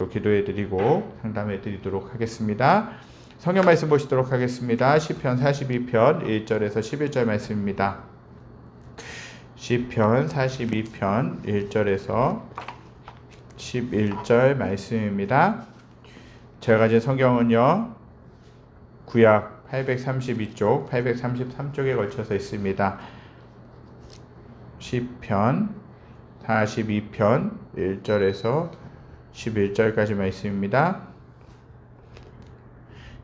기도해 드리고 상담해 드리도록 하겠습니다. 성경 말씀 보시도록 하겠습니다. 시편 42편 1절에서 11절 말씀입니다. 시편 42편 1절에서 11절 말씀입니다. 제가 가진 성경은요, 구약 832쪽, 833쪽에 걸쳐서 있습니다. 시편 42편 1절에서 11절까지 말씀입니다.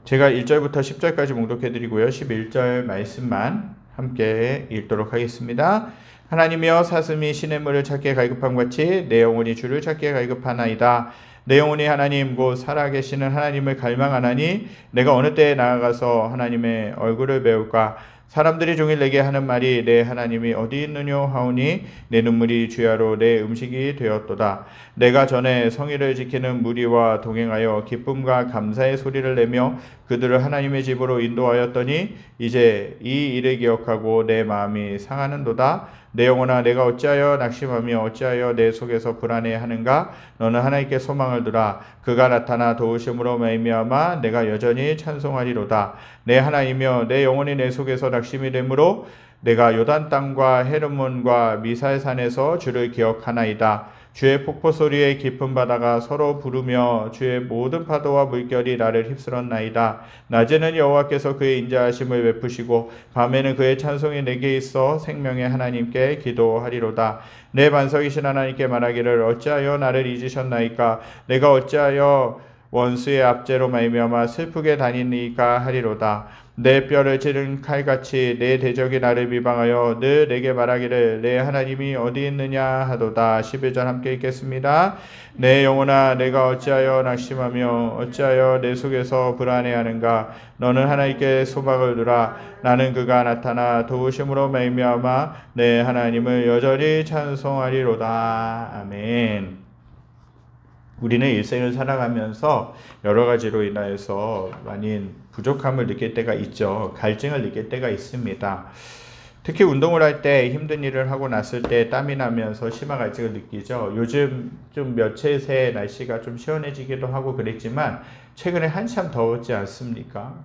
제가 1절부터 10절까지 봉독해 드리고요. 11절 말씀만 함께 읽도록 하겠습니다. 하나님이여, 사슴이 시냇물을 찾기에 갈급함 같이 내 영혼이 주를 찾기에 갈급하나이다. 내 영혼이 하나님 곧 살아계시는 하나님을 갈망하나니 내가 어느 때에 나아가서 하나님의 얼굴을 배울까? 사람들이 종일 내게 하는 말이 내 하나님이 어디 있느뇨 하오니 내 눈물이 주야로 내 음식이 되었도다. 내가 전에 성의를 지키는 무리와 동행하여 기쁨과 감사의 소리를 내며 그들을 하나님의 집으로 인도하였더니 이제 이 일을 기억하고 내 마음이 상하는도다. 내 영혼아, 내가 어찌하여 낙심하며 어찌하여 내 속에서 불안해하는가? 너는 하나님께 소망을 두라. 그가 나타나 도우심으로 말미암아 내가 여전히 찬송하리로다. 내 하나님이여, 내 영혼이 내 속에서 낙심이 되므로 내가 요단 땅과 헤르몬과 미살산에서 주를 기억하나이다. 주의 폭포 소리에 깊은 바다가 서로 부르며 주의 모든 파도와 물결이 나를 휩쓸었나이다. 낮에는 여호와께서 그의 인자하심을 베푸시고 밤에는 그의 찬송이 내게 있어 생명의 하나님께 기도하리로다. 내 반석이신 하나님께 말하기를 어찌하여 나를 잊으셨나이까? 내가 어찌하여 원수의 압제로 말미암아 슬프게 다니니까 하리로다. 내 뼈를 찌른 칼같이 내 대적이 나를 비방하여 늘 내게 말하기를 내 하나님이 어디 있느냐 하도다. 11절 함께 읽겠습니다. 내 영혼아, 내가 어찌하여 낙심하며 어찌하여 내 속에서 불안해하는가? 너는 하나님께 소망을 두라. 나는 그가 나타나 도우심으로 말미암아 내 하나님을 여전히 찬송하리로다. 아멘. 우리는 일생을 살아가면서 여러 가지로 인하여서 많이 부족함을 느낄 때가 있죠. 갈증을 느낄 때가 있습니다. 특히 운동을 할 때, 힘든 일을 하고 났을 때 땀이 나면서 심한 갈증을 느끼죠. 요즘 좀 며칠 새 날씨가 좀 시원해지기도 하고 그랬지만 최근에 한참 더웠지 않습니까?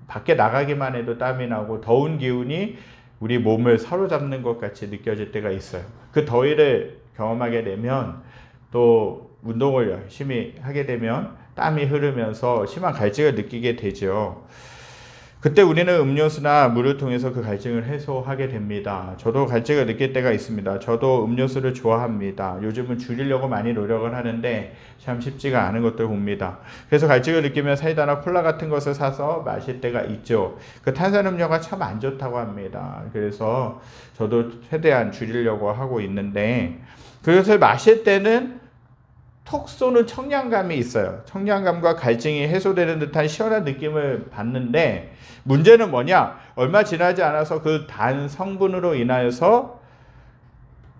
밖에 나가기만 해도 땀이 나고 더운 기운이 우리 몸을 사로잡는 것 같이 느껴질 때가 있어요. 그 더위를 경험하게 되면 또 운동을 열심히 하게 되면 땀이 흐르면서 심한 갈증을 느끼게 되죠. 그때 우리는 음료수나 물을 통해서 그 갈증을 해소하게 됩니다. 저도 갈증을 느낄 때가 있습니다. 저도 음료수를 좋아합니다. 요즘은 줄이려고 많이 노력을 하는데 참 쉽지가 않은 것들 봅니다. 그래서 갈증을 느끼면 사이다나 콜라 같은 것을 사서 마실 때가 있죠. 그 탄산음료가 참 안 좋다고 합니다. 그래서 저도 최대한 줄이려고 하고 있는데 그것을 마실 때는 톡 쏘는 청량감이 있어요. 청량감과 갈증이 해소되는 듯한 시원한 느낌을 받는데 문제는 뭐냐? 얼마 지나지 않아서 그 단 성분으로 인하여서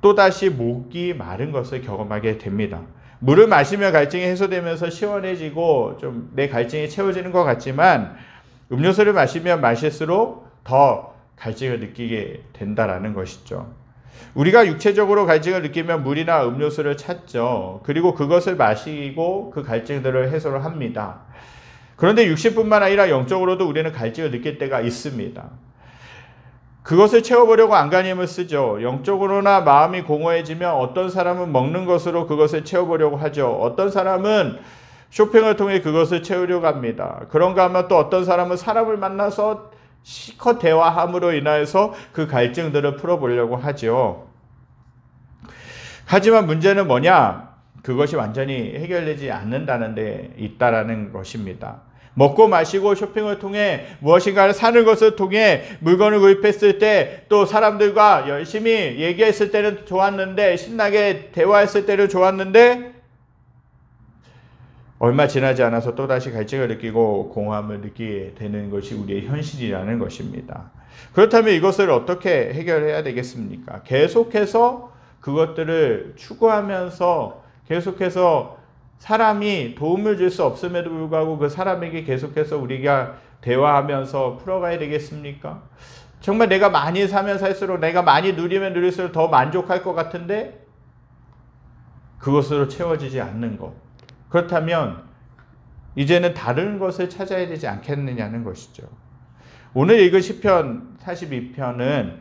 또다시 목이 마른 것을 경험하게 됩니다. 물을 마시면 갈증이 해소되면서 시원해지고 좀 내 갈증이 채워지는 것 같지만 음료수를 마시면 마실수록 더 갈증을 느끼게 된다라는 것이죠. 우리가 육체적으로 갈증을 느끼면 물이나 음료수를 찾죠. 그리고 그것을 마시고 그 갈증들을 해소를 합니다. 그런데 육신뿐만 아니라 영적으로도 우리는 갈증을 느낄 때가 있습니다. 그것을 채워보려고 안간힘을 쓰죠. 영적으로나 마음이 공허해지면 어떤 사람은 먹는 것으로 그것을 채워보려고 하죠. 어떤 사람은 쇼핑을 통해 그것을 채우려고 합니다. 그런가 하면 또 어떤 사람은 사람을 만나서 실컷 대화함으로 인하여서 그 갈증들을 풀어보려고 하죠. 하지만 문제는 뭐냐? 그것이 완전히 해결되지 않는다는 데 있다라는 것입니다. 먹고 마시고 쇼핑을 통해 무엇인가를 사는 것을 통해 물건을 구입했을 때 또 사람들과 열심히 얘기했을 때는 좋았는데 신나게 대화했을 때는 좋았는데 얼마 지나지 않아서 또다시 갈증을 느끼고 공허함을 느끼게 되는 것이 우리의 현실이라는 것입니다. 그렇다면 이것을 어떻게 해결해야 되겠습니까? 계속해서 그것들을 추구하면서 계속해서 사람이 도움을 줄 수 없음에도 불구하고 그 사람에게 계속해서 우리가 대화하면서 풀어가야 되겠습니까? 정말 내가 많이 사면 살수록 내가 많이 누리면 누릴수록 더 만족할 것 같은데 그것으로 채워지지 않는 것. 그렇다면 이제는 다른 것을 찾아야 되지 않겠느냐는 것이죠. 오늘 읽은 시편 42편은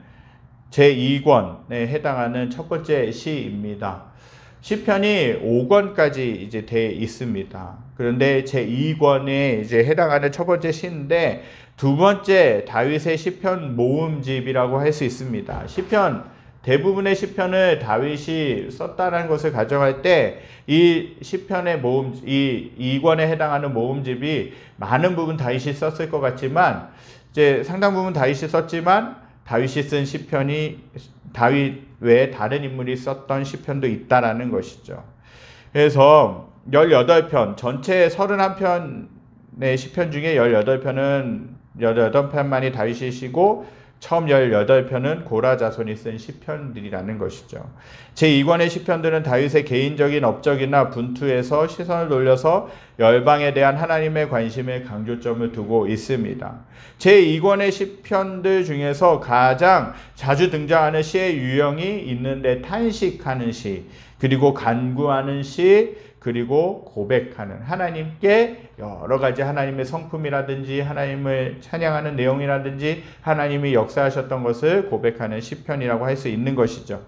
제2권에 해당하는 첫 번째 시입니다. 시편이 5권까지 이제 돼 있습니다. 그런데 제2권에 이제 해당하는 첫 번째 시인데 두 번째 다윗의 시편 모음집이라고 할 수 있습니다. 시편 대부분의 시편을 다윗이 썼다는 것을 가정할 때 이 시편의 모음, 이 2권에 해당하는 모음집이 많은 부분 다윗이 썼을 것 같지만 이제 상당 부분 다윗이 썼지만 다윗이 쓴 시편이 다윗 외에 다른 인물이 썼던 시편도 있다라는 것이죠. 그래서 18편, 전체 31편의 시편 중에 18편만이 다윗이 시고 처음 18편은 고라 자손이 쓴 시편들이라는 것이죠. 제2권의 시편들은 다윗의 개인적인 업적이나 분투에서 시선을 돌려서 열방에 대한 하나님의 관심에 강조점을 두고 있습니다. 제2권의 시편들 중에서 가장 자주 등장하는 시의 유형이 있는데 탄식하는 시, 그리고 간구하는 시, 그리고 고백하는, 하나님께 여러 가지 하나님의 성품이라든지 하나님을 찬양하는 내용이라든지 하나님이 역사하셨던 것을 고백하는 시편이라고 할 수 있는 것이죠.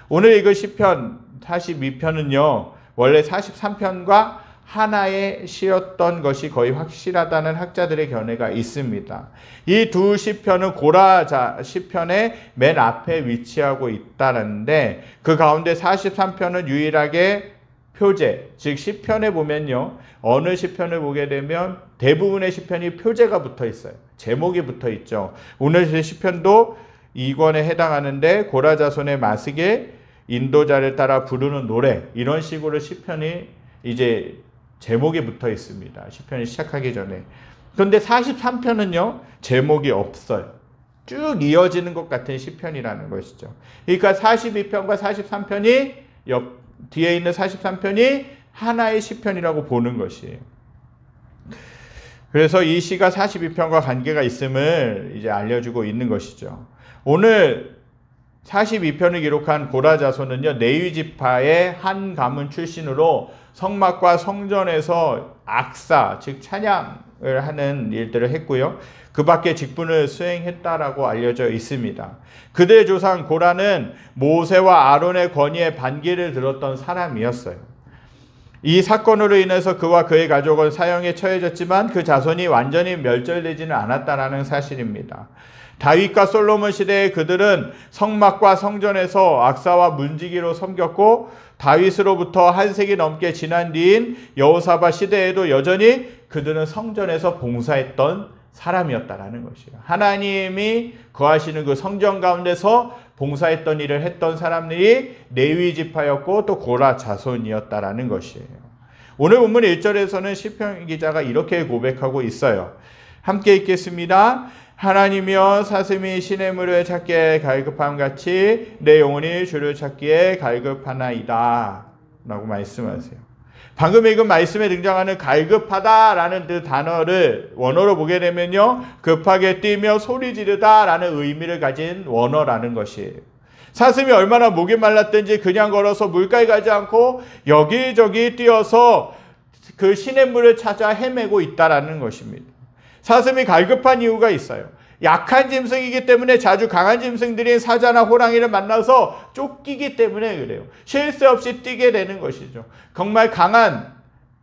오늘 읽은 시편 42편은요 원래 43편과 하나의 시였던 것이 거의 확실하다는 학자들의 견해가 있습니다. 이 두 시편은 고라 시편의 맨 앞에 위치하고 있다는데 그 가운데 43편은 유일하게 표제, 즉 시편에 보면요 어느 시편을 보게 되면 대부분의 시편이 표제가 붙어 있어요. 제목이 붙어 있죠. 오늘 시편도 2권에 해당하는데 고라 자손의 마스게 인도자를 따라 부르는 노래, 이런 식으로 시편이 이제 제목이 붙어 있습니다. 시편이 시작하기 전에. 그런데 43편은요 제목이 없어요. 쭉 이어지는 것 같은 시편이라는 것이죠. 그러니까 42편과 43편이 뒤에 있는 43편이 하나의 시편이라고 보는 것이에요. 그래서 이 시가 42편과 관계가 있음을 이제 알려주고 있는 것이죠. 오늘 42편을 기록한 고라 자손은요 레위 지파의 한 가문 출신으로 성막과 성전에서 악사, 즉 찬양을 하는 일들을 했고요. 그 밖에 직분을 수행했다라고 알려져 있습니다. 그들의 조상 고라는 모세와 아론의 권위에 반기를 들었던 사람이었어요. 이 사건으로 인해서 그와 그의 가족은 사형에 처해졌지만 그 자손이 완전히 멸절되지는 않았다라는 사실입니다. 다윗과 솔로몬 시대에 그들은 성막과 성전에서 악사와 문지기로 섬겼고 다윗으로부터 한 세기 넘게 지난 뒤인 여호사밧 시대에도 여전히 그들은 성전에서 봉사했던 사람이었다라는 것이에요. 하나님이 거하시는 그 성전 가운데서 봉사했던 일을 했던 사람들이 레위 지파였고 또 고라 자손이었다라는 것이에요. 오늘 본문 1절에서는 시편 기자가 이렇게 고백하고 있어요. 함께 읽겠습니다. 하나님이여 사슴이 시냇물을 찾기에 갈급함같이 내 영혼이 주를 찾기에 갈급하나이다 라고 말씀하세요. 방금 읽은 말씀에 등장하는 갈급하다라는 그 단어를 원어로 보게 되면요 급하게 뛰며 소리 지르다 라는 의미를 가진 원어라는 것이에요. 사슴이 얼마나 목이 말랐든지 그냥 걸어서 물가에 가지 않고 여기저기 뛰어서 그 시냇물을 찾아 헤매고 있다라는 것입니다. 사슴이 갈급한 이유가 있어요. 약한 짐승이기 때문에 자주 강한 짐승들인 사자나 호랑이를 만나서 쫓기기 때문에 그래요. 쉴 새 없이 뛰게 되는 것이죠. 정말 강한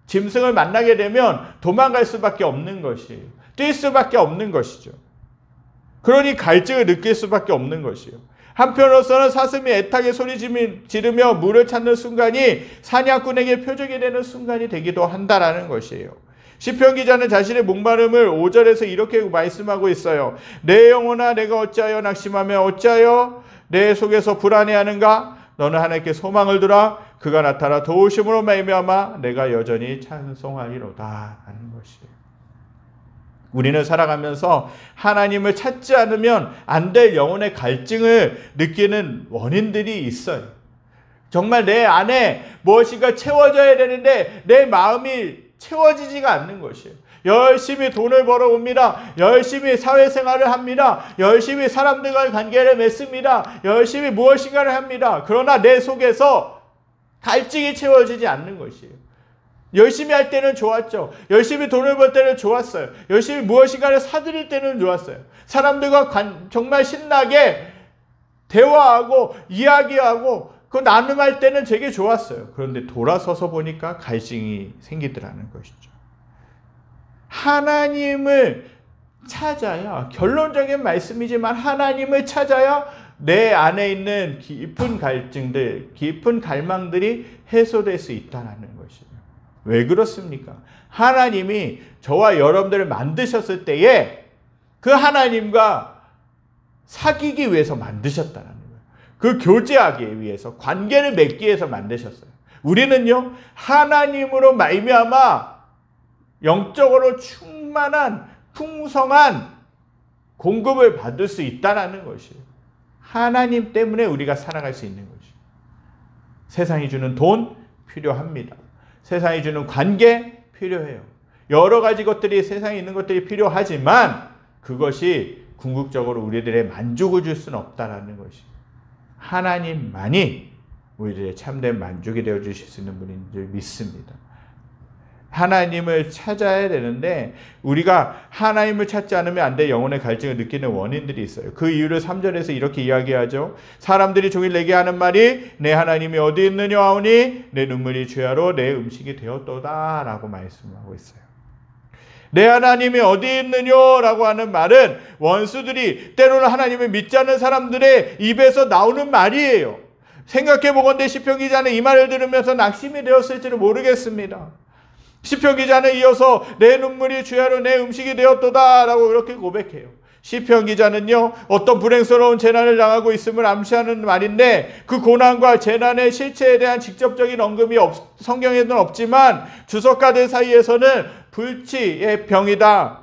짐승을 만나게 되면 도망갈 수밖에 없는 것이에요. 뛸 수밖에 없는 것이죠. 그러니 갈증을 느낄 수밖에 없는 것이에요. 한편으로서는 사슴이 애타게 소리 지르며 물을 찾는 순간이 사냥꾼에게 표적이 되는 순간이 되기도 한다라는 것이에요. 시편 기자는 자신의 목마름을 5절에서 이렇게 말씀하고 있어요. 내 영혼아 내가 어찌하여 낙심하며 어찌하여 내 속에서 불안해하는가? 너는 하나님께 소망을 두라. 그가 나타나 도우심으로 말미암아 내가 여전히 찬송하리로다 하는 것이에요. 우리는 살아가면서 하나님을 찾지 않으면 안 될 영혼의 갈증을 느끼는 원인들이 있어요. 정말 내 안에 무엇인가 채워져야 되는데 내 마음이 채워지지가 않는 것이에요. 열심히 돈을 벌어옵니다. 열심히 사회생활을 합니다. 열심히 사람들과의 관계를 맺습니다. 열심히 무엇인가를 합니다. 그러나 내 속에서 갈증이 채워지지 않는 것이에요. 열심히 할 때는 좋았죠. 열심히 돈을 벌 때는 좋았어요. 열심히 무엇인가를 사들일 때는 좋았어요. 사람들과 정말 신나게 대화하고 이야기하고 그 나눔할 때는 되게 좋았어요. 그런데 돌아서서 보니까 갈증이 생기더라는 것이죠. 하나님을 찾아야, 결론적인 말씀이지만 하나님을 찾아야 내 안에 있는 깊은 갈증들, 깊은 갈망들이 해소될 수 있다는 것이에요. 왜 그렇습니까? 하나님이 저와 여러분들을 만드셨을 때에 그 하나님과 사귀기 위해서 만드셨다는 거예요. 그 교제하기 위해서, 관계를 맺기 위해서 만드셨어요. 우리는요, 하나님으로 말미암아 영적으로 충만한 풍성한 공급을 받을 수 있다는 것이에요. 하나님 때문에 우리가 살아갈 수 있는 것이에요. 세상이 주는 돈 필요합니다. 세상이 주는 관계 필요해요. 여러 가지 것들이, 세상에 있는 것들이 필요하지만 그것이 궁극적으로 우리들의 만족을 줄 수는 없다는 것이에요. 하나님만이 우리들의 참된 만족이 되어 주실 수 있는 분인 줄 믿습니다. 하나님을 찾아야 되는데 우리가 하나님을 찾지 않으면 안 돼. 영혼의 갈증을 느끼는 원인들이 있어요. 그 이유를 3절에서 이렇게 이야기하죠. 사람들이 종일 내게 하는 말이 내 하나님이 어디 있느냐 하오니 내 눈물이 주야로 내 음식이 되었도다 라고 말씀하고 있어요. 내 하나님이 어디 있느냐라고 하는 말은 원수들이, 때로는 하나님을 믿지 않는 사람들의 입에서 나오는 말이에요. 생각해 보건대 시편 기자는 이 말을 들으면서 낙심이 되었을지를 모르겠습니다. 시편 기자는 이어서 내 눈물이 주야로 내 음식이 되었도다 라고 그렇게 고백해요. 시편 기자는요, 어떤 불행스러운 재난을 당하고 있음을 암시하는 말인데 그 고난과 재난의 실체에 대한 직접적인 언급이 성경에는 없지만 주석가들 사이에서는 불치의 병이다,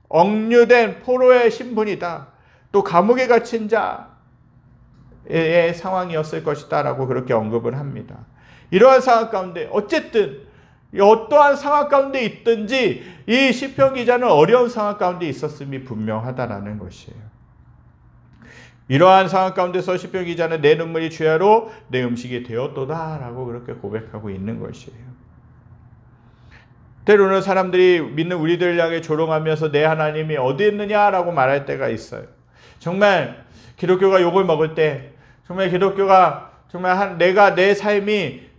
억류된 포로의 신분이다, 또 감옥에 갇힌 자의 상황이었을 것이다 라고 그렇게 언급을 합니다. 이러한 상황 가운데 어쨌든 어떠한 상황 가운데 있든지 이 시편 기자는 어려운 상황 가운데 있었음이 분명하다라는 것이에요. 이러한 상황 가운데서 시편 기자는 내 눈물이 주야로 내 음식이 되었도다 라고 그렇게 고백하고 있는 것이에요. 때로는 사람들이 믿는 우리들 향해 조롱하면서 내 하나님이 어디 있느냐라고 말할 때가 있어요. 정말 기독교가 욕을 먹을 때, 정말 기독교가 정말 내가 내 삶이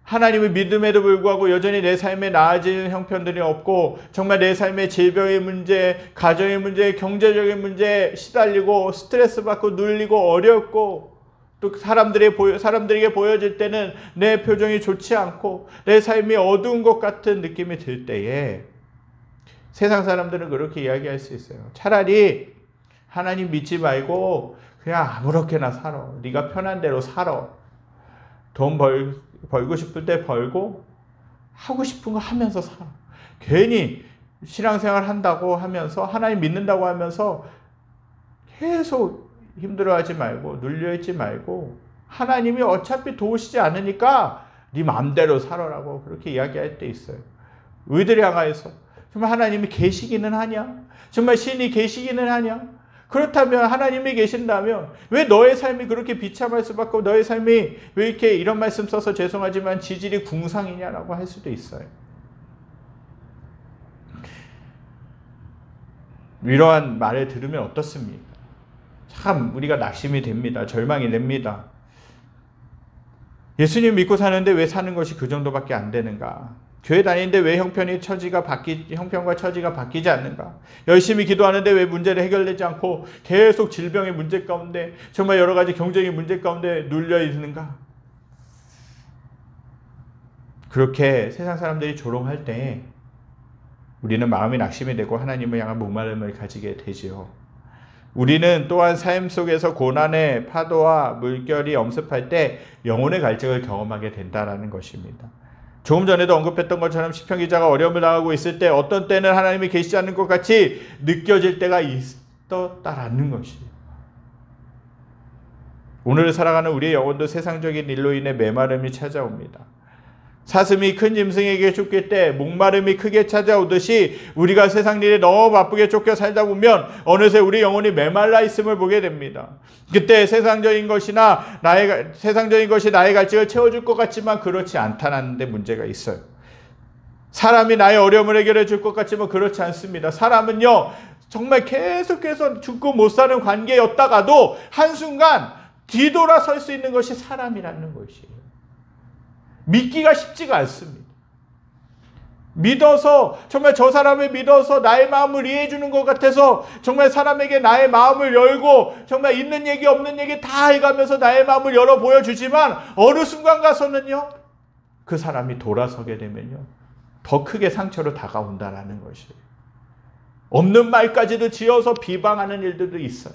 하나님을 믿음에도 불구하고 여전히 내 삶에 나아지는 형편들이 없고 정말 내 삶의 질병의 문제, 가정의 문제, 경제적인 문제에 시달리고 스트레스 받고 눌리고 어렵고 또 사람들에게 보여질 때는 내 표정이 좋지 않고 내 삶이 어두운 것 같은 느낌이 들 때에 세상 사람들은 그렇게 이야기할 수 있어요. 차라리 하나님 믿지 말고 그냥 아무렇게나 살아. 네가 편한 대로 살아. 돈 벌고 싶을 때 벌고 하고 싶은 거 하면서 살아. 괜히 신앙생활 한다고 하면서 하나님 믿는다고 하면서 계속 힘들어하지 말고 눌려있지 말고 하나님이 어차피 도우시지 않으니까 네 마음대로 살아라고 그렇게 이야기할 때 있어요. 우리들이 향하여서 정말 하나님이 계시기는 하냐? 정말 신이 계시기는 하냐? 그렇다면 하나님이 계신다면 왜 너의 삶이 그렇게 비참할 수밖에 없고 너의 삶이 왜 이렇게 이런 말씀 써서 죄송하지만 지질이 궁상이냐라고 할 수도 있어요. 이러한 말을 들으면 어떻습니까? 참 우리가 낙심이 됩니다. 절망이 됩니다. 예수님 믿고 사는데 왜 사는 것이 그 정도밖에 안 되는가? 교회 다니는데 왜 형편과 처지가 바뀌지 않는가? 열심히 기도하는데 왜 문제를 해결되지 않고 계속 질병의 문제 가운데 정말 여러 가지 경쟁의 문제 가운데 눌려 있는가? 그렇게 세상 사람들이 조롱할 때 우리는 마음이 낙심이 되고 하나님을 향한 목마름을 가지게 되지요. 우리는 또한 삶 속에서 고난의 파도와 물결이 엄습할 때 영혼의 갈증을 경험하게 된다는 것입니다. 조금 전에도 언급했던 것처럼 시편 기자가 어려움을 당하고 있을 때 어떤 때는 하나님이 계시지 않는 것 같이 느껴질 때가 있었다라는 것이에요. 오늘을 살아가는 우리의 영혼도 세상적인 일로 인해 메마름이 찾아옵니다. 사슴이 큰 짐승에게 쫓길 때 목마름이 크게 찾아오듯이 우리가 세상 일에 너무 바쁘게 쫓겨 살다 보면 어느새 우리 영혼이 메말라 있음을 보게 됩니다. 그때 세상적인 것이 나의 갈증을 채워줄 것 같지만 그렇지 않다는 데 문제가 있어요. 사람이 나의 어려움을 해결해 줄 것 같지만 그렇지 않습니다. 사람은요, 정말 계속해서 죽고 못 사는 관계였다가도 한순간 뒤돌아설 수 있는 것이 사람이라는 것이에요. 믿기가 쉽지가 않습니다. 믿어서, 정말 저 사람을 믿어서 나의 마음을 이해해 주는 것 같아서 정말 사람에게 나의 마음을 열고 정말 있는 얘기 없는 얘기 다 해가면서 나의 마음을 열어 보여주지만 어느 순간 가서는요, 그 사람이 돌아서게 되면요, 더 크게 상처로 다가온다라는 것이에요. 없는 말까지도 지어서 비방하는 일들도 있어요.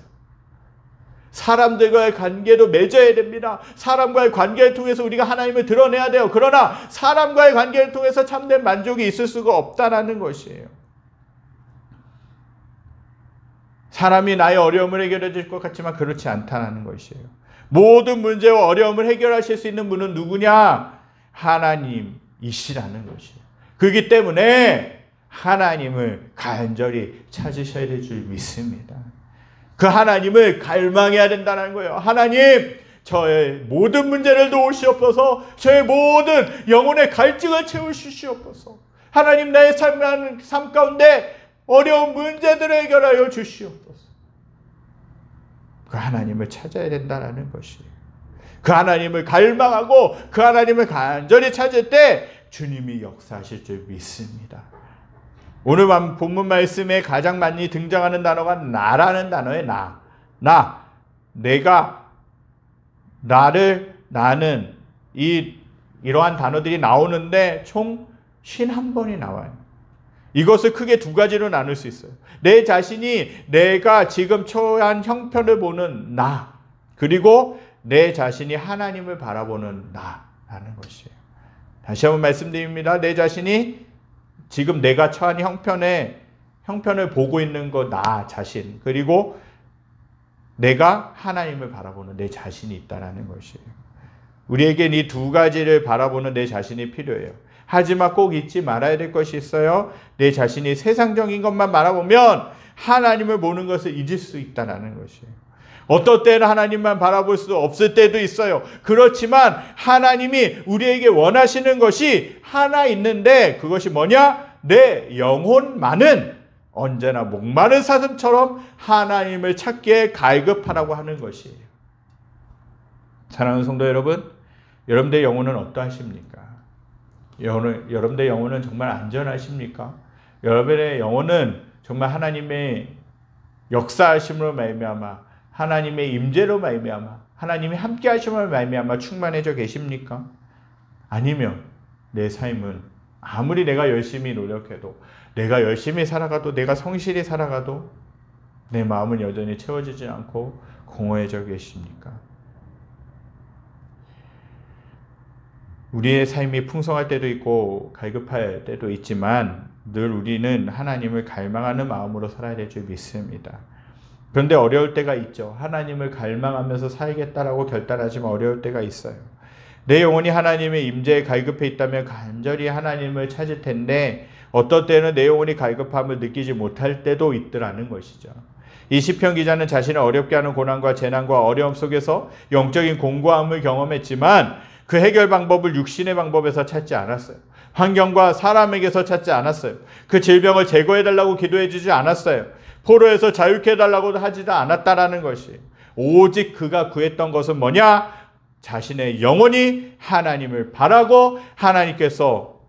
사람들과의 관계도 맺어야 됩니다. 사람과의 관계를 통해서 우리가 하나님을 드러내야 돼요. 그러나 사람과의 관계를 통해서 참된 만족이 있을 수가 없다라는 것이에요. 사람이 나의 어려움을 해결해 줄 것 같지만 그렇지 않다는 것이에요. 모든 문제와 어려움을 해결하실 수 있는 분은 누구냐? 하나님이시라는 것이에요. 그렇기 때문에 하나님을 간절히 찾으셔야 될 줄 믿습니다. 그 하나님을 갈망해야 된다는 거예요. 하나님, 저의 모든 문제를 도우시옵소서. 저의 모든 영혼의 갈증을 채우시옵소서. 하나님, 나의 삶 가운데 어려운 문제들을 해결하여 주시옵소서. 그 하나님을 찾아야 된다는 것이에요. 그 하나님을 갈망하고 그 하나님을 간절히 찾을 때 주님이 역사하실 줄 믿습니다. 오늘 본문 말씀에 가장 많이 등장하는 단어가 나라는 단어의 나. 내가, 나를, 나는, 이러한 단어들이 나오는데 총 51번이 나와요. 이것을 크게 두 가지로 나눌 수 있어요. 내 자신이 내가 지금 처한 형편을 보는 나, 그리고 내 자신이 하나님을 바라보는 나라는 것이에요. 다시 한번 말씀드립니다. 내 자신이 지금 내가 처한 형편을 보고 있는 것, 나 자신, 그리고 내가 하나님을 바라보는 내 자신이 있다는 것이에요. 우리에겐 이 두 가지를 바라보는 내 자신이 필요해요. 하지만 꼭 잊지 말아야 될 것이 있어요. 내 자신이 세상적인 것만 바라보면 하나님을 보는 것을 잊을 수 있다는 것이에요. 어떤 때는 하나님만 바라볼 수 없을 때도 있어요. 그렇지만 하나님이 우리에게 원하시는 것이 하나 있는데 그것이 뭐냐? 내 영혼만은 언제나 목마른 사슴처럼 하나님을 찾기에 갈급하라고 하는 것이에요. 사랑하는 성도 여러분, 여러분들의 영혼은 어떠하십니까? 여러분들의 영혼은 정말 안전하십니까? 여러분의 영혼은 정말 하나님의 역사하심으로 말미암아, 하나님의 임재로 말미암아, 하나님이 함께 하심으로 말미암아 충만해져 계십니까? 아니면 내 삶은 아무리 내가 열심히 노력해도, 내가 열심히 살아가도, 내가 성실히 살아가도 내 마음은 여전히 채워지지 않고 공허해져 계십니까? 우리의 삶이 풍성할 때도 있고 갈급할 때도 있지만 늘 우리는 하나님을 갈망하는 마음으로 살아야 될 줄 믿습니다. 그런데 어려울 때가 있죠. 하나님을 갈망하면서 살겠다라고 결단하지만 어려울 때가 있어요. 내 영혼이 하나님의 임재에 갈급해 있다면 간절히 하나님을 찾을 텐데 어떤 때는 내 영혼이 갈급함을 느끼지 못할 때도 있더라는 것이죠. 이 시편 기자는 자신을 어렵게 하는 고난과 재난과 어려움 속에서 영적인 공고함을 경험했지만 그 해결 방법을 육신의 방법에서 찾지 않았어요. 환경과 사람에게서 찾지 않았어요. 그 질병을 제거해달라고 기도해주지 않았어요. 포로에서 자유케 해달라고도 하지도 않았다라는 것이에요. 오직 그가 구했던 것은 뭐냐? 자신의 영혼이 하나님을 바라고 하나님께서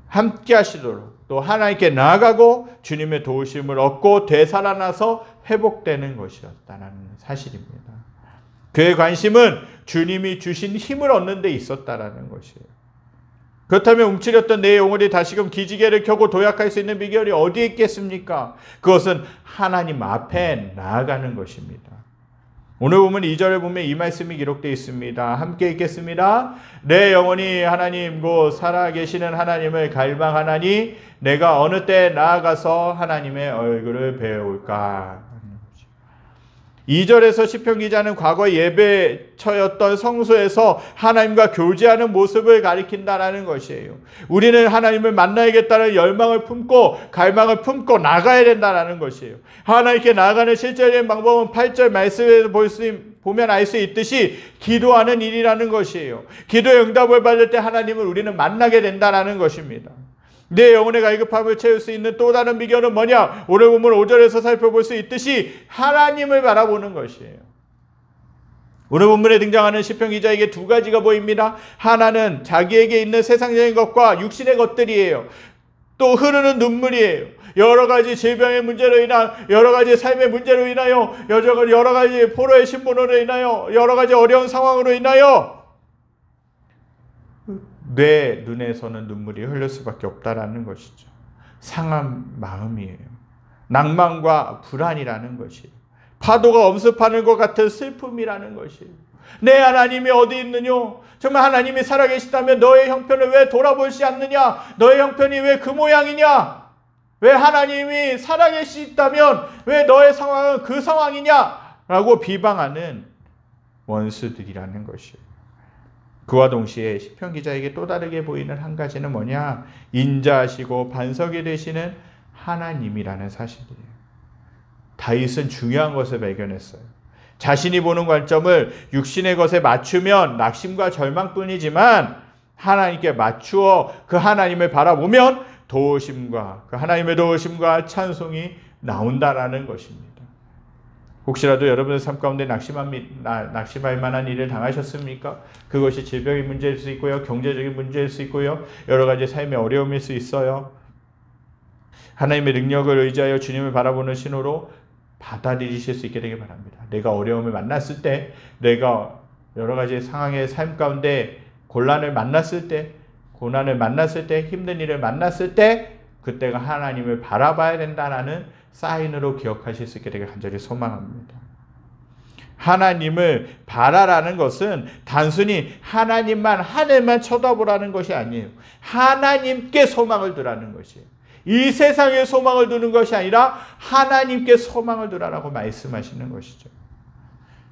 함께 하시도록 또 하나님께 나아가고 주님의 도우심을 얻고 되살아나서 회복되는 것이었다는 사실입니다. 그의 관심은 주님이 주신 힘을 얻는 데 있었다라는 것이에요. 그렇다면 움츠렸던 내 영혼이 다시금 기지개를 켜고 도약할 수 있는 비결이 어디에 있겠습니까? 그것은 하나님 앞에 나아가는 것입니다. 오늘 보면 2절을 보면 이 말씀이 기록되어 있습니다. 함께 읽겠습니다. 내 영혼이 하나님 곧 살아계시는 하나님을 갈망하나니 내가 어느 때 나아가서 하나님의 얼굴을 배울까? 2절에서 시편 기자는 과거 예배처였던 성소에서 하나님과 교제하는 모습을 가리킨다라는 것이에요. 우리는 하나님을 만나야겠다는 열망을 품고 갈망을 품고 나가야 된다라는 것이에요. 하나님께 나아가는 실제적인 방법은 8절 말씀에서 볼 수 보면 알 수 있듯이 기도하는 일이라는 것이에요. 기도의 응답을 받을 때 하나님을 우리는 만나게 된다는 것입니다. 내 영혼의 갈급함을 채울 수 있는 또 다른 비결은 뭐냐? 오늘 본문 5절에서 살펴볼 수 있듯이 하나님을 바라보는 것이에요. 오늘 본문에 등장하는 시편 기자에게 두 가지가 보입니다. 하나는 자기에게 있는 세상적인 것과 육신의 것들이에요. 또 흐르는 눈물이에요. 여러 가지 질병의 문제로 인한, 여러 가지 삶의 문제로 인하여, 여러 가지 포로의 신분으로 인하여, 여러 가지 어려운 상황으로 인하여 내 눈에서는 눈물이 흘릴 수밖에 없다라는 것이죠. 상한 마음이에요. 낭만과 불안이라는 것이에요. 파도가 엄습하는 것 같은 슬픔이라는 것이에요. 내 하나님이 어디 있느냐? 정말 하나님이 살아계시다면 너의 형편을 왜 돌아보지 않느냐? 너의 형편이 왜 그 모양이냐? 왜 하나님이 살아계시다면 왜 너의 상황은 그 상황이냐? 라고 비방하는 원수들이라는 것이에요. 그와 동시에 시편 기자에게 또 다르게 보이는 한 가지는 뭐냐? 인자하시고 반석이 되시는 하나님이라는 사실이에요. 다윗은 중요한 것을 발견했어요. 자신이 보는 관점을 육신의 것에 맞추면 낙심과 절망뿐이지만 하나님께 맞추어 그 하나님을 바라보면 도우심과 그 하나님의 도우심과 찬송이 나온다라는 것입니다. 혹시라도 여러분의 삶 가운데 낙심할 만한 일을 당하셨습니까? 그것이 질병의 문제일 수 있고요. 경제적인 문제일 수 있고요. 여러 가지 삶의 어려움일 수 있어요. 하나님의 능력을 의지하여 주님을 바라보는 신호로 받아들이실 수 있게 되길 바랍니다. 내가 어려움을 만났을 때, 내가 여러 가지 상황의 삶 가운데 곤란을 만났을 때, 고난을 만났을 때, 힘든 일을 만났을 때 그때가 하나님을 바라봐야 된다는 사인으로 기억하실 수 있게 되길 간절히 소망합니다. 하나님을 바라라는 것은 단순히 하나님만, 하늘만 쳐다보라는 것이 아니에요. 하나님께 소망을 두라는 것이에요. 이 세상에 소망을 두는 것이 아니라 하나님께 소망을 두라라고 말씀하시는 것이죠.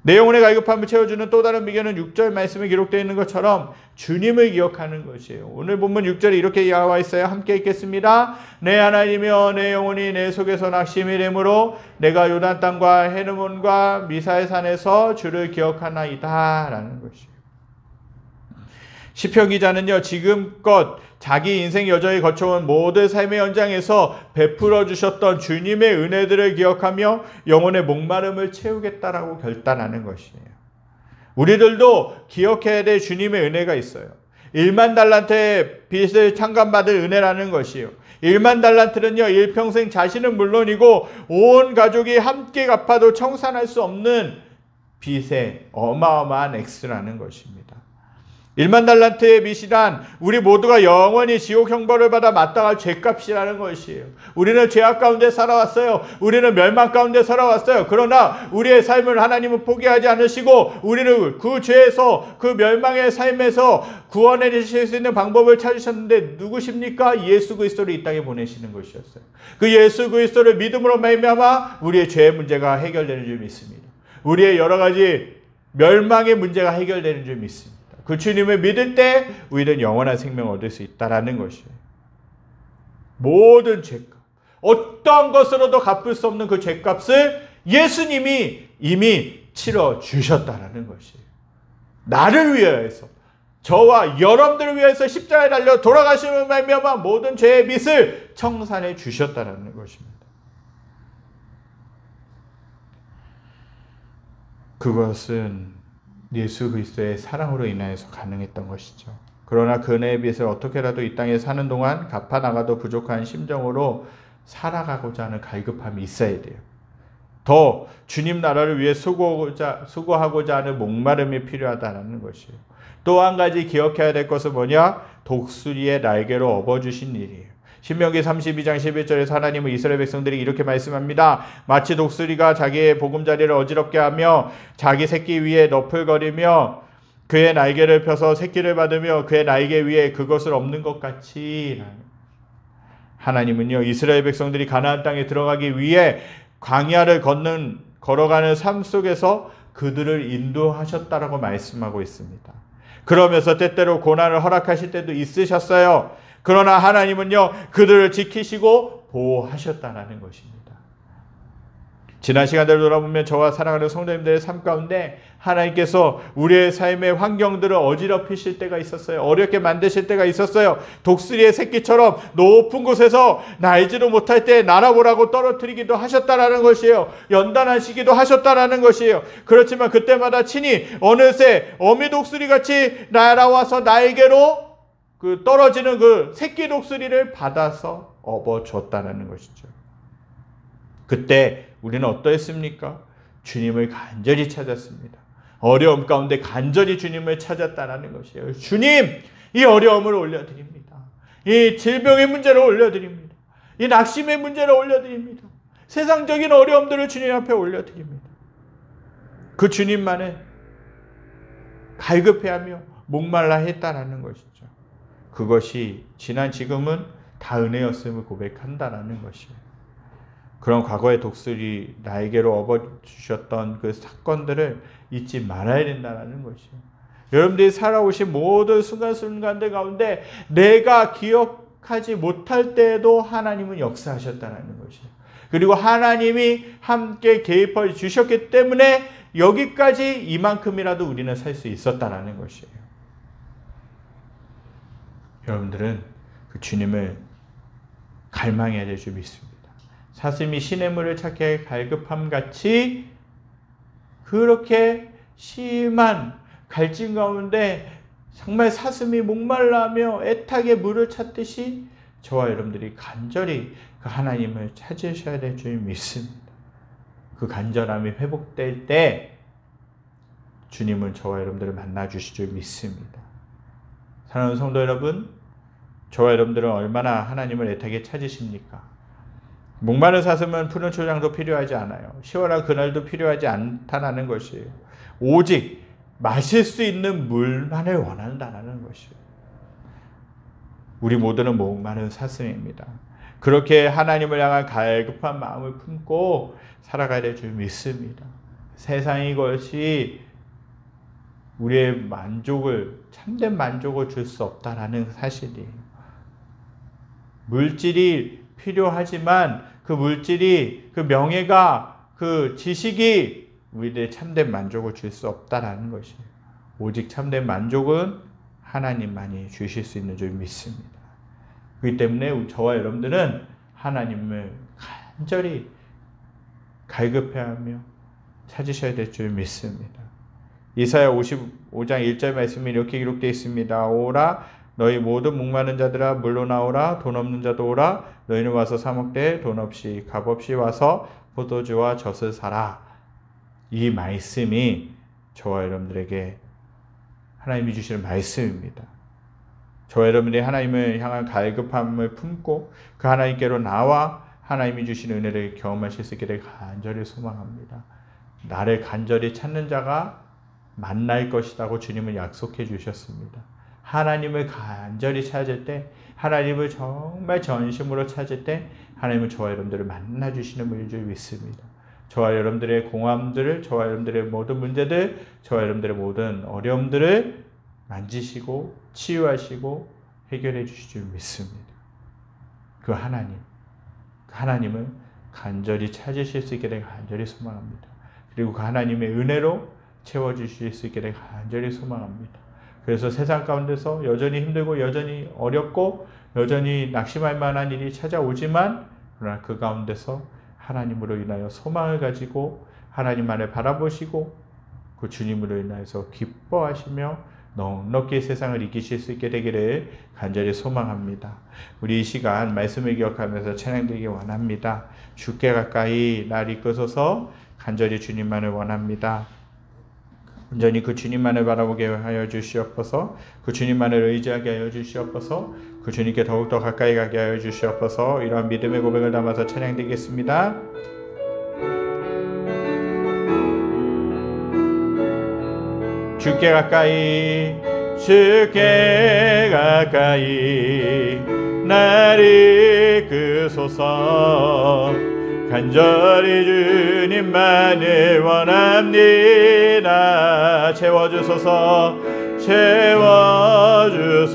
내 영혼의 갈급함을 채워주는 또 다른 비결은 6절 말씀에 기록되어 있는 것처럼 주님을 기억하는 것이에요. 오늘 본문 6절에 이렇게 나와 있어요. 함께 읽겠습니다. 내 하나님이여 내 영혼이 내 속에서 낙심이 되므로 내가 요단 땅과 헤르몬과 미사의 산에서 주를 기억하나이다 라는 것이에요. 시편 기자는요, 지금껏 자기 인생 여정에 거쳐온 모든 삶의 현장에서 베풀어 주셨던 주님의 은혜들을 기억하며 영혼의 목마름을 채우겠다라고 결단하는 것이에요. 우리들도 기억해야 될 주님의 은혜가 있어요. 1만 달란트의 빚을 창감받을 은혜라는 것이에요. 1만 달란트는요, 일평생 자신은 물론이고 온 가족이 함께 갚아도 청산할 수 없는 빚의 어마어마한 액수라는 것입니다. 1만 달란트의 빚이란 우리 모두가 영원히 지옥 형벌을 받아 마땅할 죄값이라는 것이에요. 우리는 죄악 가운데 살아왔어요. 우리는 멸망 가운데 살아왔어요. 그러나 우리의 삶을 하나님은 포기하지 않으시고 우리를 그 죄에서, 그 멸망의 삶에서 구원해 주실 수 있는 방법을 찾으셨는데 누구십니까? 예수 그리스도를 이 땅에 보내시는 것이었어요. 그 예수 그리스도를 믿음으로 말미암아 우리의 죄의 문제가 해결되는 줄 믿습니다. 우리의 여러 가지 멸망의 문제가 해결되는 줄 믿습니다. 그 주님을 믿을 때 우리는 영원한 생명을 얻을 수 있다는 것이에요. 모든 죄값, 어떤 것으로도 갚을 수 없는 그 죄값을 예수님이 이미 치러주셨다는 것이에요. 나를 위하여서, 저와 여러분들을 위해서 십자가에 달려 돌아가심을 말미암아 모든 죄의 빚을 청산해 주셨다는 것입니다. 그것은 예수 그리스도의 사랑으로 인하여서 가능했던 것이죠. 그러나 그 은혜의 빚을 어떻게라도 이 땅에 사는 동안 갚아나가도 부족한 심정으로 살아가고자 하는 갈급함이 있어야 돼요. 더 주님 나라를 위해 수고하고자 하는 목마름이 필요하다는 것이에요. 또 한 가지 기억해야 될 것은 뭐냐? 독수리의 날개로 업어주신 일이에요. 신명기 32장 11절에서 하나님은 이스라엘 백성들이 이렇게 말씀합니다. 마치 독수리가 자기의 보금자리를 어지럽게 하며 자기 새끼 위에 너풀거리며 그의 날개를 펴서 새끼를 받으며 그의 날개 위에 그것을 엎는 것 같이, 하나님은요, 이스라엘 백성들이 가나안 땅에 들어가기 위해 광야를 걸어가는 삶 속에서 그들을 인도하셨다라고 말씀하고 있습니다. 그러면서 때때로 고난을 허락하실 때도 있으셨어요. 그러나 하나님은요, 그들을 지키시고 보호하셨다는 것입니다. 지난 시간들을 돌아보면 저와 사랑하는 성도님들의 삶 가운데 하나님께서 우리의 삶의 환경들을 어지럽히실 때가 있었어요. 어렵게 만드실 때가 있었어요. 독수리의 새끼처럼 높은 곳에서 날지도 못할 때 날아보라고 떨어뜨리기도 하셨다라는 것이에요. 연단하시기도 하셨다라는 것이에요. 그렇지만 그때마다 친히 어느새 어미 독수리같이 날아와서 날개로 그 떨어지는 그 새끼 독수리를 받아서 업어줬다는 것이죠. 그때 우리는 어떠했습니까? 주님을 간절히 찾았습니다. 어려움 가운데 간절히 주님을 찾았다는 것이에요. 주님, 이 어려움을 올려드립니다. 이 질병의 문제를 올려드립니다. 이 낙심의 문제를 올려드립니다. 세상적인 어려움들을 주님 앞에 올려드립니다. 그 주님만을 갈급해하며 목말라 했다라는 것이죠. 그것이 지난 지금은 다 은혜였음을 고백한다라는 것이에요. 그런 과거의 독수리 날개로 업어주셨던 그 사건들을 잊지 말아야 된다는 것이에요. 여러분들이 살아오신 모든 순간순간들 가운데 내가 기억하지 못할 때에도 하나님은 역사하셨다는 것이에요. 그리고 하나님이 함께 개입해 주셨기 때문에 여기까지 이만큼이라도 우리는 살 수 있었다는 것이에요. 여러분들은 그 주님을 갈망해야 될 줄 믿습니다. 사슴이 시냇물을 찾기에 갈급함같이 그렇게 심한 갈증 가운데 정말 사슴이 목말라하며 애타게 물을 찾듯이 저와 여러분들이 간절히 그 하나님을 찾으셔야 될 줄 믿습니다. 그 간절함이 회복될 때 주님은 저와 여러분들을 만나주실 줄 믿습니다. 사랑하는 성도 여러분, 저와 여러분들은 얼마나 하나님을 애타게 찾으십니까? 목마른 사슴은 푸른 초장도 필요하지 않아요. 시원한 그늘도 필요하지 않다는 것이에요. 오직 마실 수 있는 물만을 원한다는 것이에요. 우리 모두는 목마른 사슴입니다. 그렇게 하나님을 향한 갈급한 마음을 품고 살아가야 될 줄 믿습니다. 세상이 것이 우리의 만족을, 참된 만족을 줄 수 없다라는 사실이에요. 물질이 필요하지만 그 물질이, 그 명예가, 그 지식이 우리들의 참된 만족을 줄 수 없다라는 것이에요. 오직 참된 만족은 하나님만이 주실 수 있는 줄 믿습니다. 그렇기 때문에 저와 여러분들은 하나님을 간절히 갈급해하며 찾으셔야 될 줄 믿습니다. 이사야 55장 1절 말씀이 이렇게 기록되어 있습니다. 오라 너희 모든 목마른 자들아 물로 나오라. 돈 없는 자도 오라. 너희는 와서 사 먹되 돈 없이 값 없이 와서 포도주와 젖을 사라. 이 말씀이 저와 여러분들에게 하나님이 주시는 말씀입니다. 저와 여러분들이 하나님을 향한 갈급함을 품고 그 하나님께로 나와 하나님이 주시는 은혜를 경험하실 수 있게 되길 간절히 소망합니다. 나를 간절히 찾는 자가 만날 것이라고 주님은 약속해 주셨습니다. 하나님을 간절히 찾을 때, 하나님을 정말 전심으로 찾을 때 하나님은 저와 여러분들을 만나주시는 분인 줄 믿습니다. 저와 여러분들의 공함들을, 저와 여러분들의 모든 문제들, 저와 여러분들의 모든 어려움들을 만지시고 치유하시고 해결해 주실 줄 믿습니다. 그 하나님을 간절히 찾으실 수 있게 되길 간절히 소망합니다. 그리고 그 하나님의 은혜로 채워주실 수 있게 되길 간절히 소망합니다. 그래서 세상 가운데서 여전히 힘들고 여전히 어렵고 여전히 낙심할 만한 일이 찾아오지만 그러나 그 가운데서 하나님으로 인하여 소망을 가지고 하나님만을 바라보시고 그 주님으로 인하여서 기뻐하시며 넉넉히 세상을 이기실 수 있게 되기를 간절히 소망합니다. 우리 이 시간 말씀을 기억하면서 찬양드리기 원합니다. 주께 가까이 날 이끄소서. 간절히 주님만을 원합니다. 온전히 그 주님만을 바라보게 하여 주시옵소서. 그 주님만을 의지하게 하여 주시옵소서. 그 주님께 더욱더 가까이 가게 하여 주시옵소서. 이러한 믿음의 고백을 담아서 찬양드리겠습니다. 주께 가까이, 주께 가까이 날 이끄소서. 간절히 주님만을 원합니다. 채워주소서.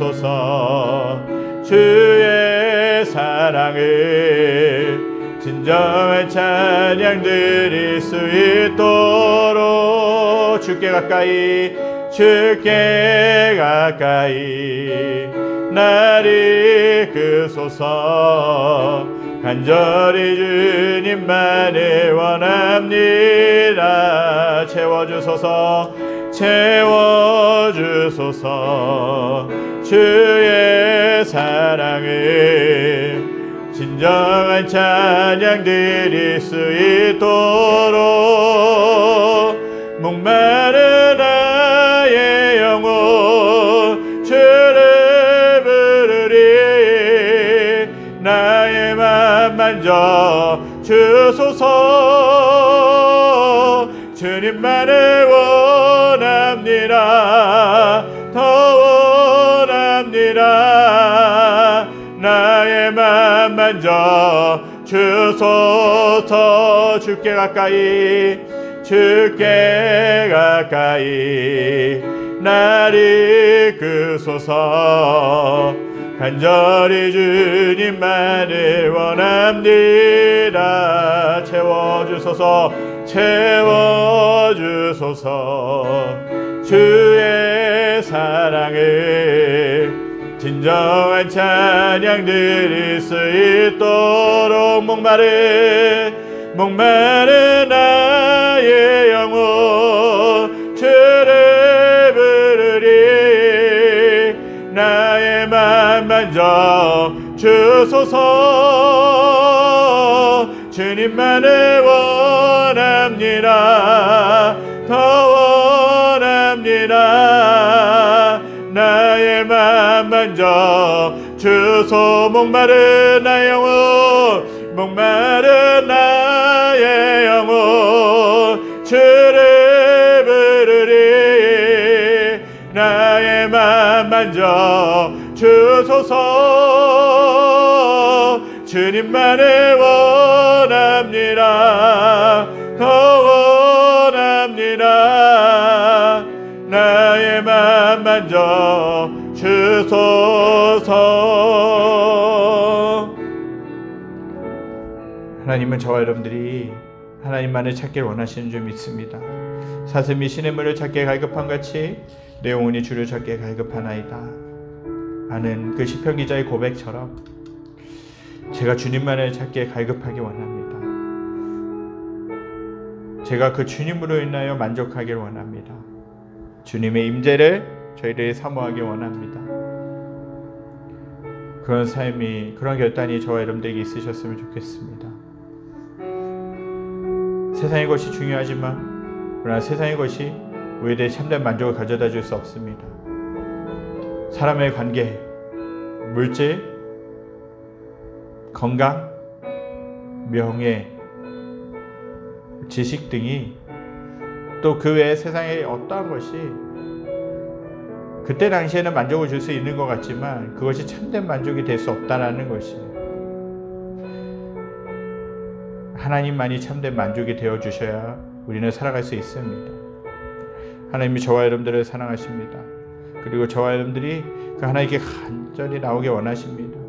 채워주소서. 주의 사랑을 진정한 찬양 드릴 수 있도록 주께 가까이 나를 이끄소서. 간절히 주님만을 원합니다. 채워주소서 주의 사랑을 진정한 찬양 드릴 수 있도록 목마른 나의 영혼 주를 부르리. 나의 맘 만져 주소서. 주님만을 원합니다. 더 원합니다. 나의 맘 만져 주소서. 주께 가까이 나를 이끄소서. 간절히 주님만을 원합니다. 채워주소서 주의 사랑을 진정한 찬양 드릴 수 있도록 목마른 나의 영혼 주를 부르리. 나의 맘 만져 주소서. 주님만을 원합니다. 더 원합니다. 나의 맘 만져 주소. 목마른 나의 영혼 주를 부르리. 나의 맘 만져 주소서. 주님만을 원합니다. 더 원합니다. 나의 맘 만져 주소서. 하나님은 저와 여러분들이 하나님만을 찾길 원하시는 줄 믿습니다. 사슴이 시냇물을 찾기에 갈급한 같이 내 영혼이 주를 찾기에 갈급하나이다 하는 그 시편 기자의 고백처럼 제가 주님만을 찾기에 갈급하기 원합니다. 제가 그 주님으로 인하여 만족하길 원합니다. 주님의 임재를 저희들이 사모하기 원합니다. 그런 삶이, 그런 결단이 저와 여러분들에게 있으셨으면 좋겠습니다. 세상의 것이 중요하지만 그러나 세상의 것이 우리에게 참된 만족을 가져다 줄 수 없습니다. 사람의 관계, 물질, 건강, 명예, 지식 등이 또 그 외에 세상의 어떠한 것이 그때 당시에는 만족을 줄 수 있는 것 같지만 그것이 참된 만족이 될 수 없다는 것이, 하나님만이 참된 만족이 되어주셔야 우리는 살아갈 수 있습니다. 하나님이 저와 여러분들을 사랑하십니다. 그리고 저와 여러분들이 그 하나님께 간절히 나오기 원하십니다.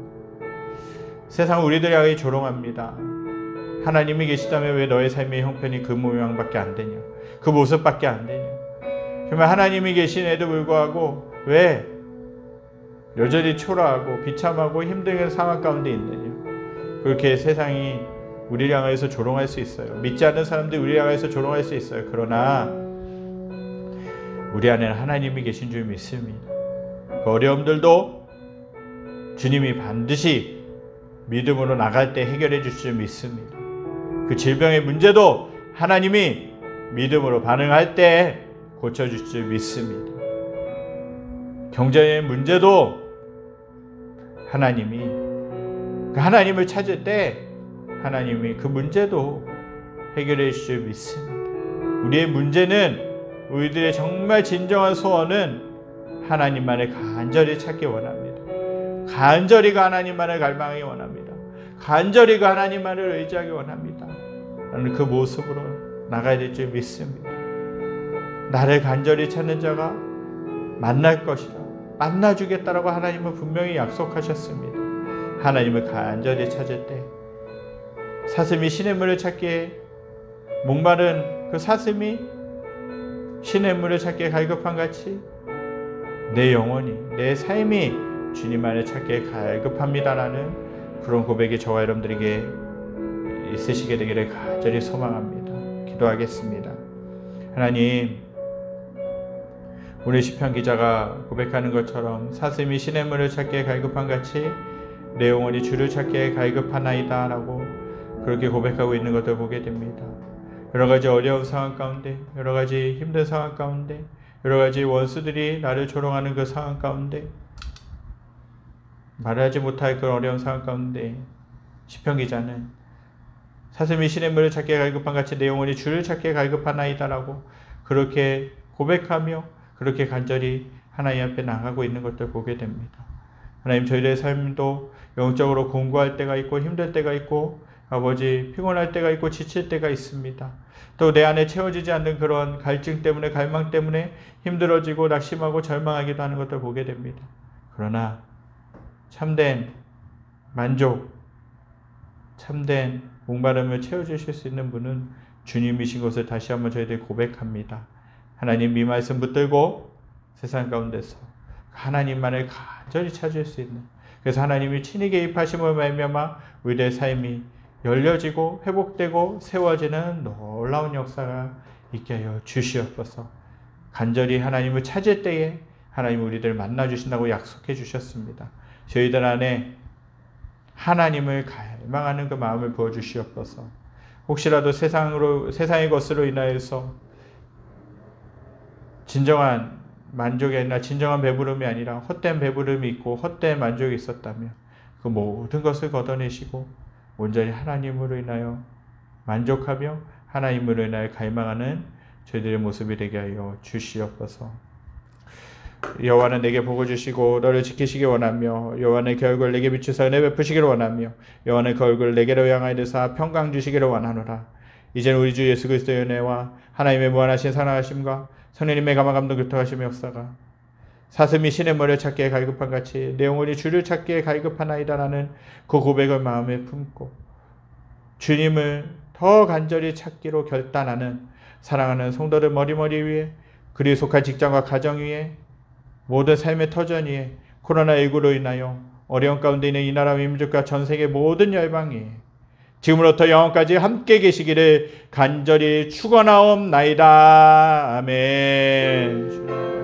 세상은 우리들을 향해 조롱합니다. 하나님이 계시다면 왜 너의 삶의 형편이 그 모양밖에 안 되냐, 그 모습밖에 안 되냐, 정말 하나님이 계신에도 불구하고 왜 여전히 초라하고 비참하고 힘든 상황 가운데 있느냐. 그렇게 세상이 우리를 향해서 조롱할 수 있어요. 믿지 않는 사람들이 우리를 향해서 조롱할 수 있어요. 그러나 우리 안에는 하나님이 계신 줄 믿습니다. 그 어려움들도 주님이 반드시 믿음으로 나갈 때 해결해 주실 줄 믿습니다. 그 질병의 문제도 하나님이 믿음으로 반응할 때 고쳐주실 줄 믿습니다. 경제의 문제도 하나님이 그 하나님을 찾을 때 하나님이 그 문제도 해결해 주실 줄 믿습니다. 우리의 문제는, 우리들의 정말 진정한 소원은 하나님만을 간절히 찾기 원합니다. 간절히 그 하나님만을 갈망하기 원합니다. 간절히 그 하나님만을 의지하기 원합니다. 나는 그 모습으로 나가야 될 줄 믿습니다. 나를 간절히 찾는 자가 만날 것이라, 만나주겠다라고 하나님은 분명히 약속하셨습니다. 하나님을 간절히 찾을 때 사슴이 시냇물을 찾기에 목마른 그 사슴이 시냇물을 찾기에 갈급한 같이 내 영혼이, 내 삶이 주님 안에 찾기에 갈급합니다라는 그런 고백이 저와 여러분들에게 있으시게 되기를 간절히 소망합니다. 기도하겠습니다. 하나님, 우리 시편 기자가 고백하는 것처럼 사슴이 시냇물을 찾기에 갈급한 같이 내 영혼이 주를 찾기에 갈급하나이다 라고 그렇게 고백하고 있는 것을 보게 됩니다. 여러가지 어려운 상황 가운데, 여러가지 힘든 상황 가운데, 여러가지 원수들이 나를 조롱하는 그 상황 가운데, 말하지 못할 그런 어려운 상황 가운데 시편 기자는 사슴이 시냇물을 찾기에 갈급한 같이 내 영혼이 주를 찾기에 갈급하나이다 라고 그렇게 고백하며 그렇게 간절히 하나님 앞에 나가고 있는 것을 보게 됩니다. 하나님, 저희들의 삶도 영적으로 공고할 때가 있고 힘들 때가 있고 아버지 피곤할 때가 있고 지칠 때가 있습니다. 또 내 안에 채워지지 않는 그런 갈증 때문에 갈망 때문에 힘들어지고 낙심하고 절망하기도 하는 것을 보게 됩니다. 그러나 참된 만족, 참된 목마름을 채워주실 수 있는 분은 주님이신 것을 다시 한번 저희들이 고백합니다. 하나님 이 말씀 붙들고 세상 가운데서 하나님만을 간절히 찾을 수 있는, 그래서 하나님이 친히 개입하심을 말미암아 우리의 삶이 열려지고 회복되고 세워지는 놀라운 역사가 있게 하여 주시옵소서. 간절히 하나님을 찾을 때에 하나님 우리들을 만나주신다고 약속해 주셨습니다. 저희들 안에 하나님을 갈망하는 그 마음을 부어주시옵소서. 혹시라도 세상의 것으로 인하여서 진정한 만족이 아니라 진정한 배부름이 아니라 헛된 배부름이 있고 헛된 만족이 있었다면 그 모든 것을 걷어내시고 온전히 하나님으로 인하여 만족하며 하나님으로 인하여 갈망하는 저희들의 모습이 되게 하여 주시옵소서. 여호와는 내게 복을 주시고 너를 지키시기 원하며 여호와는 그 얼굴을 내게 비추사 은혜 베푸시기를 원하며 여호와는 그 얼굴을 내게로 향하여 드사 평강 주시기를 원하노라. 이제는 우리 주 예수 그리스도의 은혜와 하나님의 무한하신 사랑하심과 성령님의 감화감동 교통하심의 역사가 사슴이 시냇물을 찾기에 갈급한 같이 내 영혼이 주를 찾기에 갈급하나이다라는 그 고백을 마음에 품고 주님을 더 간절히 찾기로 결단하는 사랑하는 성도들 머리머리 위에, 그리고 속한 직장과 가정 위에, 모든 삶의 터전 위에, 코로나19로 인하여 어려운 가운데 있는 이 나라 민족과 전 세계 모든 열방이 지금으로부터 영원까지 함께 계시기를 간절히 축원하옵나이다. 아멘.